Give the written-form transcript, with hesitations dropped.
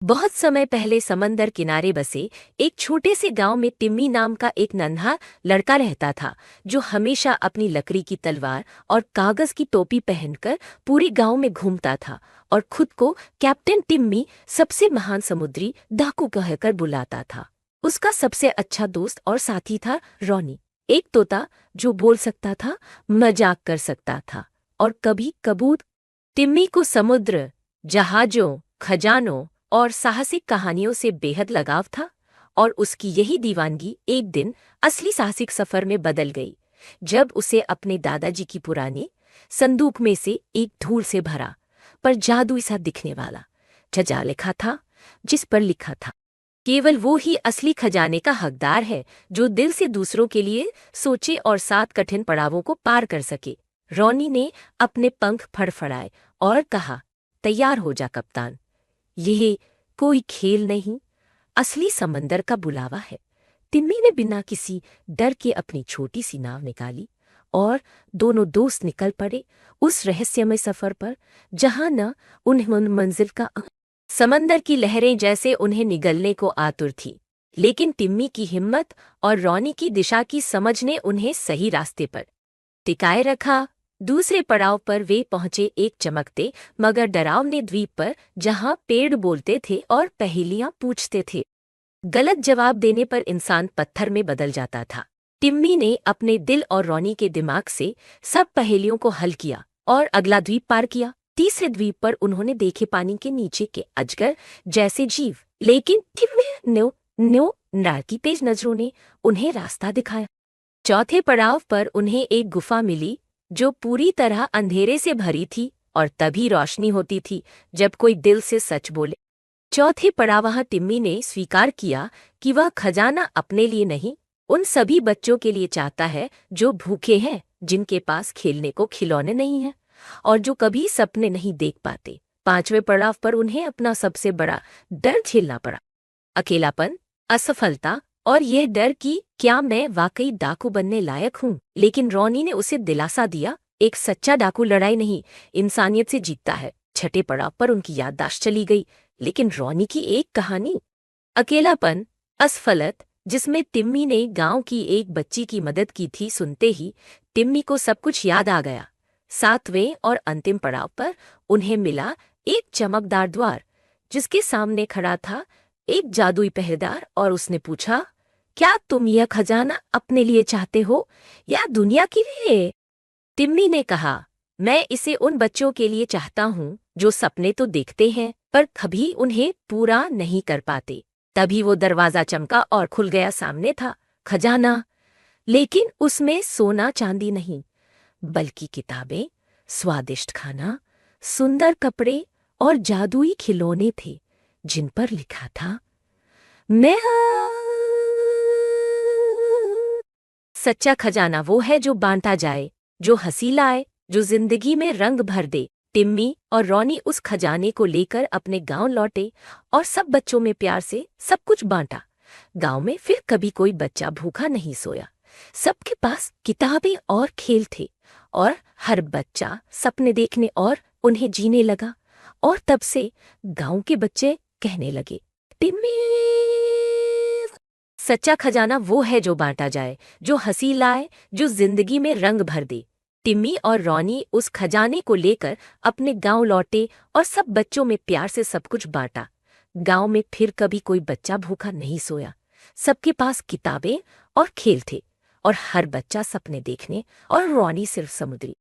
बहुत समय पहले समंदर किनारे बसे एक छोटे से गांव में टिम्मी नाम का एक नन्हा लड़का रहता था, जो हमेशा अपनी लकड़ी की तलवार और कागज की टोपी पहनकर पूरे गांव में घूमता था और खुद को कैप्टन टिम्मी, सबसे महान समुद्री डाकू कहकर बुलाता था। उसका सबसे अच्छा दोस्त और साथी था रॉनी, एक तोता जो बोल सकता था, मजाक कर सकता था और कभी कबूत। टिम्मी को समुद्र, जहाजों, खजानों और साहसिक कहानियों से बेहद लगाव था, और उसकी यही दीवानगी एक दिन असली साहसिक सफर में बदल गई, जब उसे अपने दादाजी की पुराने संदूक में से एक धूल से भरा पर जादुई सा दिखने वाला छजा लिखा था, जिस पर लिखा था, केवल वो ही असली खजाने का हकदार है जो दिल से दूसरों के लिए सोचे और 7 कठिन पड़ावों को पार कर सके। रॉनी ने अपने पंख फड़फड़ाए और कहा, तैयार हो जा कप्तान, यह कोई खेल नहीं, असली समंदर का बुलावा है। टिम्मी ने बिना किसी डर के अपनी छोटी सी नाव निकाली और दोनों दोस्त निकल पड़े उस रहस्यमय सफर पर, जहां न उन्हें मंजिल का समंदर की लहरें जैसे उन्हें निगलने को आतुर थी, लेकिन टिम्मी की हिम्मत और रॉनी की दिशा की समझ ने उन्हें सही रास्ते पर टिकाए रखा। दूसरे पड़ाव पर वे पहुंचे एक चमकते मगर डरावने द्वीप पर, जहां पेड़ बोलते थे और पहेलियां पूछते थे। गलत जवाब देने पर इंसान पत्थर में बदल जाता था। टिम्मी ने अपने दिल और रॉनी के दिमाग से सब पहेलियों को हल किया और अगला द्वीप पार किया। तीसरे द्वीप पर उन्होंने देखे पानी के नीचे के अजगर जैसे जीव, लेकिन टिम्मी न्यो नारकी तेज नजरों ने उन्हें रास्ता दिखाया। चौथे पड़ाव पर उन्हें एक गुफा मिली जो पूरी तरह अंधेरे से भरी थी, और तभी रोशनी होती थी जब कोई दिल से सच बोले। चौथे पड़ाव टिम्मी ने स्वीकार किया कि वह खजाना अपने लिए नहीं, उन सभी बच्चों के लिए चाहता है जो भूखे हैं, जिनके पास खेलने को खिलौने नहीं हैं और जो कभी सपने नहीं देख पाते। पांचवें पड़ाव पर उन्हें अपना सबसे बड़ा डर झेलना पड़ा, अकेलापन, असफलता और यह डर कि क्या मैं वाकई डाकू बनने लायक हूँ। लेकिन रॉनी ने उसे दिलासा दिया, एक सच्चा डाकू लड़ाई नहीं, इंसानियत से जीतता है। छठे पड़ाव पर उनकी याददाश्त चली गई, लेकिन रॉनी की एक कहानी, अकेलापन, असफलत, जिसमें टिम्मी ने गांव की एक बच्ची की मदद की थी, सुनते ही टिम्मी को सब कुछ याद आ गया। सातवें और अंतिम पड़ाव पर उन्हें मिला एक चमकदार द्वार, जिसके सामने खड़ा था एक जादुई पहरेदार, और उसने पूछा, क्या तुम यह खजाना अपने लिए चाहते हो या दुनिया के लिए? टिम्मी ने कहा, मैं इसे उन बच्चों के लिए चाहता हूँ जो सपने तो देखते हैं पर कभी उन्हें पूरा नहीं कर पाते। तभी वो दरवाजा चमका और खुल गया। सामने था खजाना, लेकिन उसमें सोना चांदी नहीं, बल्कि किताबें, स्वादिष्ट खाना, सुंदर कपड़े और जादुई खिलौने थे, जिन पर लिखा था, मैं सच्चा खजाना वो है जो बांटा जाए, जो हंसी लाए, जो जिंदगी में रंग भर दे। टिम्मी और रॉनी उस खजाने को लेकर अपने गांव लौटे और सब बच्चों में प्यार से सब कुछ बांटा। गांव में फिर कभी कोई बच्चा भूखा नहीं सोया, सबके पास किताबें और खेल थे, और हर बच्चा सपने देखने और उन्हें जीने लगा। और तब से गांव के बच्चे कहने लगे, टिम्मी सच्चा खजाना वो है जो बांटा जाए, जो हंसी लाए, जो जिंदगी में रंग भर दे। टिम्मी और रॉनी उस खजाने को लेकर अपने गांव लौटे और सब बच्चों में प्यार से सब कुछ बांटा। गांव में फिर कभी कोई बच्चा भूखा नहीं सोया, सबके पास किताबें और खेल थे, और हर बच्चा सपने देखने और रॉनी सिर्फ समुद्री